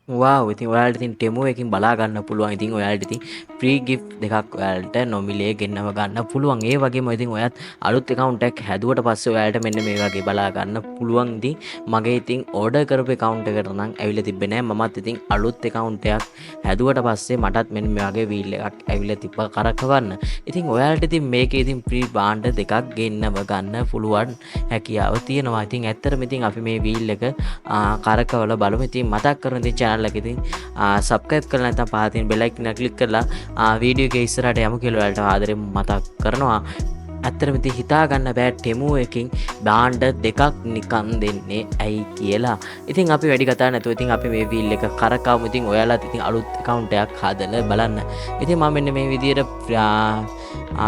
Wow! ඉතින් ඔයාලට ඉතින් ටෙමු එකකින් බලා ගන්න පුළුවන්. ඉතින් ඔයාලට ඉතින් ෆ්‍රී ගිෆ්ට් දෙකක් ඔයාලට නොමිලේ ගෙන්නව ගන්න පුළුවන්. ඒ වගේම ඉතින් ඔයත් අලුත් account එකක් හැදුවට පස්සේ ඔයාලට මෙන්න මේ වගේ බලා ගන්න පුළුවන්. ඉතින් මගේ ඉතින් ඕඩර් කරපු account එකට නම් ඇවිල්ලා තිබ්බේ නෑ. මමත් ඉතින් අලුත් account එකක් හැදුවට පස්සේ මටත් මෙන්න මේ වගේ wheel එකක් ඇවිල්ලා තිබ්බා කරකවන්න. ඉතින් ඔයාලට ඉතින් මේකේ ඉතින් ෆ්‍රී භාණ්ඩ දෙකක් ගෙන්නව ගන්න පුළුවන් හැකියාව තියෙනවා. ඉතින් ඇත්තටම ඉතින් අපි මේ wheel එක කරකවලා බලමු. ඉතින් මතක් කරන ඉතින් channel එක ඉතින් subscribe කරලා නැත්නම් පහතින් තියෙන bell icon එක click කරලා වීඩියෝ එක ඉස්සරහට යමු කියලා ඔයාලට ආදරෙන් මතක් කරනවා. ඇත්තටම ඉතින් හිතා ගන්න බෑ ටෙමු එකකින් භාණ්ඩ දෙකක් නිකන් දෙන්නේ ඇයි කියලා. ඉතින් අපි වැඩි කතා නැතුව ඉතින් අපි මේ wheel එක කරකවමු. ඉතින් ඔයාලත් ඉතින් අලුත් account එකක් හදලා බලන්න. ඉතින් මම මෙන්න මේ විදියට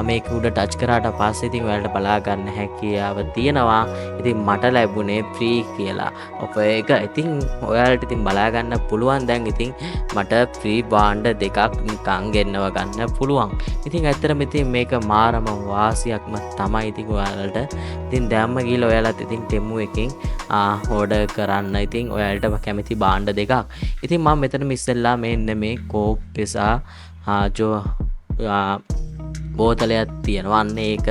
මේක උඩ ටච් කරාට පස්සේ ඉතින් ඔයාලට බලා ගන්න හැකියාව තියෙනවා. ඉතින් මට ලැබුණේ ෆ්‍රී කියලා ඔෆර් එක. ඉතින් ඔයාලට ඉතින් බලා ගන්න පුළුවන් දැන් ඉතින් මට ෆ්‍රී භාණ්ඩ දෙකක් නිකන් ගෙන්නව ගන්න පුළුවන්. ඉතින් ඇත්තටම ඉතින් මේක මාරම වාසියක්ම තමයි. ඉතින් ඔයාලට ඉතින් දැම්ම ගිහලා ඔයාලත් ඉතින් ටෙමු එකකින් ඕඩර් කරන්න. ඉතින් ඔයාලට කැමති භාණ්ඩ දෙකක්. ඉතින් මම මෙතන ඉස්සෙල්ලා මෙන්න මේ කෝප් බෝතලයක් තියෙනවා. අන්න ඒක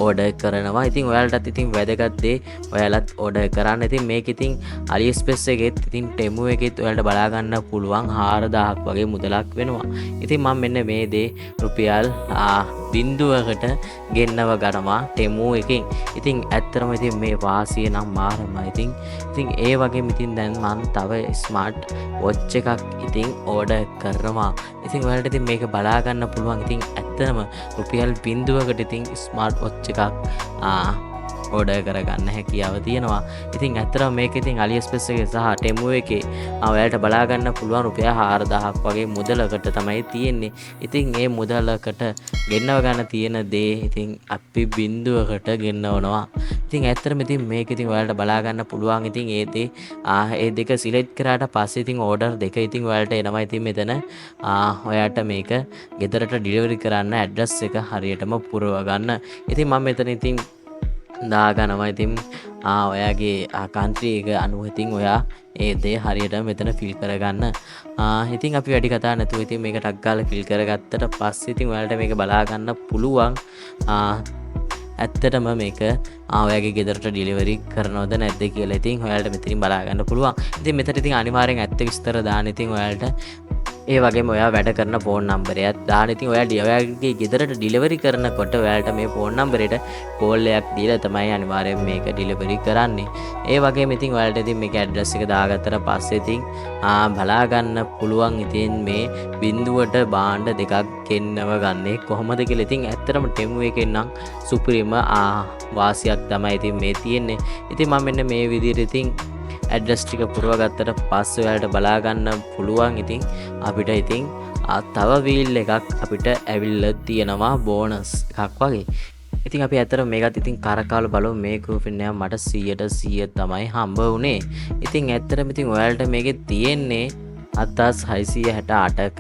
ඕඩර් කරනවා. ඉතින් ඔයාලටත් ඉතින් වැදගත් දේ ඔයාලත් ඕඩර් කරන්න. ඉතින් මේක ඉතින් AliExpress එකෙත් ඉතින් ටෙමු එකෙත් ඔයාලට බලා ගන්න පුළුවන් 4000ක් වගේ මුදලක් වෙනවා. ඉතින් මම මෙන්න මේ දේ රුපියල් බින්දුවකට ගෙන්නව ගනවා ටෙමු එකෙන්. ඉතින් ඇත්තටම ඉතින් මේ වාසිය නම් මාරමයි. ඉතින් ඒ වගේම ඉතින් දැන් මම තව ස්මාර්ට් වොච් එකක් ඉතින් ඕඩර් කරනවා. ඉතින් ඔයාලට ඉතින් මේක බලා ගන්න පුළුවන්. ඉතින් ඇත්තටම රුපියල් බින්දුවකට ඉතින් ස්මාර්ට් වොච් එකක් ඕඩර් කරගන්න හැකියාව තියෙනවා. ඉතින් ඇත්තටම මේක ඉතින් AliExpress එකේ සහ ටෙමු එකේ ඔයාලට බලා ගන්න පුළුවන් රුපියල් 4000ක් වගේ මුදලකට තමයි තියෙන්නේ. ඉතින් ඒ මුදලකට ගෙන්නව ගන්න තියෙන දේ ඉතින් අපි බින්දුවකට ගෙන්නවනවා. ඉතින් ඇත්තටම ඉතින් මේක ඉතින් ඔයාලට බලා ගන්න පුළුවන්. ඉතින් ඒ දෙක සිලෙක්ට් කරාට පස්සේ ඉතින් ඕඩර් දෙක ඉතින් ඔයාලට එනවා. ඉතින් මෙතන ඔයාලට මේක ගෙදරට ඩිලිවරි කරන්න ඇඩ්‍රස් එක හරියටම පුරව ගන්න. ඉතින් මම මෙතන ඉතින් දාගනවා. ඉතින් ඔයාගේ කන්ට්‍රි එක අනුව ඉතින් ඔයා ඒ දේ හරියට මෙතන ෆිල් කරගන්න. ඉතින් අපි වැඩි කතා නැතුව ඉතින් මේක ටක් ගාලා ෆිල් කරගත්තට පස්සේ ඉතින් ඔයාලට මේක බලා ගන්න පුළුවන්. ඇත්තටම මේක ඔයාගේ ගෙදරට ඩිලිවරි කරනවද නැද්ද කියලා ඉතින් ඔයාලට මෙතනින් බලා ගන්න පුළුවන්. ඉතින් මෙතන ඉතින් අනිවාර්යෙන් ඇත්ත විස්තර දාන්න. ඉතින් ඔයාලට ඒ වගේම ඔයා වැඩ කරන ෆෝන් නම්බරයක් දාන්න. ඉතින් ඔයාගේ ගෙදරට ඩිලිවරි කරනකොට ඔයාලට මේ ෆෝන් නම්බරයට කෝල් එකක් දීලා තමයි අනිවාර්යෙන් මේක ඩිලිවරි කරන්නේ. ඒ වගේම ඉතින් ඔයාලට ඉතින් මේක ඇඩ්‍රස් එක දාගත්තට පස්සේ ඉතින් බලා ගන්න පුළුවන්. ඉතින් මේ බින්දුවට භාණ්ඩ දෙකක් ගෙන්නව ගන්නේ කොහොමද කියලා. ඉතින් ඇත්තටම ටෙමු එකෙන් නම් සුපිරිම වාසියක් තමයි ඉතින් මේ තියෙන්නේ. ඉතින් මම මෙන්න මේ විදිහට ඉතින් ඇඩ්‍රස් ටික පුරවගත්තට පස්සේ ඔයාලට බලා ගන්න පුළුවන්. ඉතින් අපිට ඉතින් තව වීල් එකක් අපිට ඇවිල්ලා තියෙනවා බෝනස් එකක් වගේ. ඉතින් අපි ඇත්තට මේකත් ඉතින් කරකාල බලමු. මේ කූපන් එක මට 100% තමයි හම්බ වුනේ. ඉතින් ඇත්තටම ඉතින් ඔයාලට මේකේ තියෙන්නේ 7668ක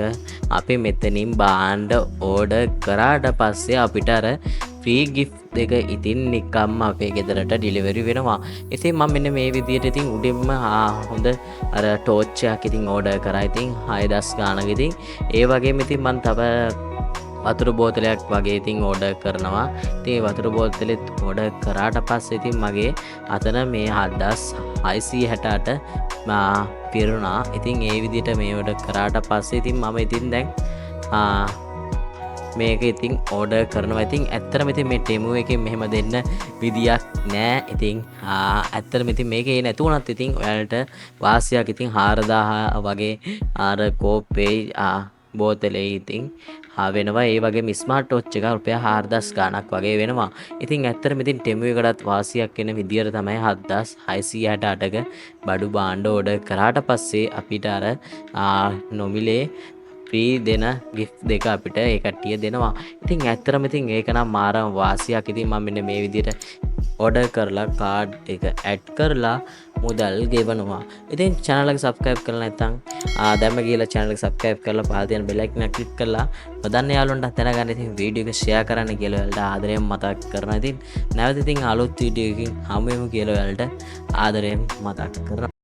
අපි මෙතනින් භාණ්ඩ ඕඩර් කරාට පස්සේ අපිට අර ෆ්‍රී ගිෆ්ට් දෙක ඉතින් නිකම්ම අපේ ගෙදරට ඩිලිවරි වෙනවා. ඉතින් මම මෙන්න මේ විදිහට ඉතින් උඩින්ම හොඳ අර ටෝච් එකක් ඉතින් ඕඩර් කරා. ඉතින් 6000 ගානක ඉතින් ඒ වගේම ඉතින් මම තව වතුර බෝතලයක් වගේ ඉතින් ඕඩර් කරනවා. ඉතින් වතුර බෝතලෙත් ඕඩර් කරාට පස්සේ ඉතින් මගේ අතන මේ 7668ට පිරුණා. ඉතින් ඒ විදිහට මේ ඕඩර් කරාට පස්සේ ඉතින් මම ඉතින් දැන් මේක ඉතින් ඕඩර් කරනවා. ඉතින් ඇත්තටම ඉතින් මේ ටෙමු එකෙන් මෙහෙම දෙන්න විදියක් නෑ. ඉතින් ඇත්තටම ඉතින් මේකේ නැතුණත් ඉතින් ඔයාලට වාසියක් ඉතින් 4000 වගේ අර කෝපේ බෝතලේ ඉතින් වෙනවා. ඒ වගේම ස්මාර්ට් වොච් එක රුපියල් 4000 ගාණක් වගේ වෙනවා. ඉතින් ඇත්තටම ඉතින් ටෙමු එකටත් වාසියක් වෙන විදියට තමයි 7668ක බඩු භාණ්ඩ ඕඩර් කරාට පස්සේ අපිට අර නොමිලේ ෆ්‍රී දෙන ගිෆ්ට් දෙක අපිට ඒ කට්ටිය දෙනවා. ඉතින් ඇත්තටම ඉතින් ඒක නම් මාරම වාසියක්. ඉතින් මම මෙන්න මේ විදිහට ඕඩර් කරලා කාඩ් එක ඇඩ් කරලා මුදල් ගෙවනවා. ඉතින් channel එක subscribe කරලා නැත්නම් දැම්ම ගිහලා channel එක subscribe කරලා පහළ තියෙන bell icon එක click කරලා නොදන්න යාළුවන්ට දැනගන්න. ඉතින් වීඩියෝ එක share කරන්න කියලා ඔයාලට ආදරයෙන් මතක් කරනවා. ඉතින් නැවත ඉතින් අලුත් වීඩියෝ එකකින් හමු වෙමු කියලා ඔයාලට ආදරයෙන් මතක් කරනවා.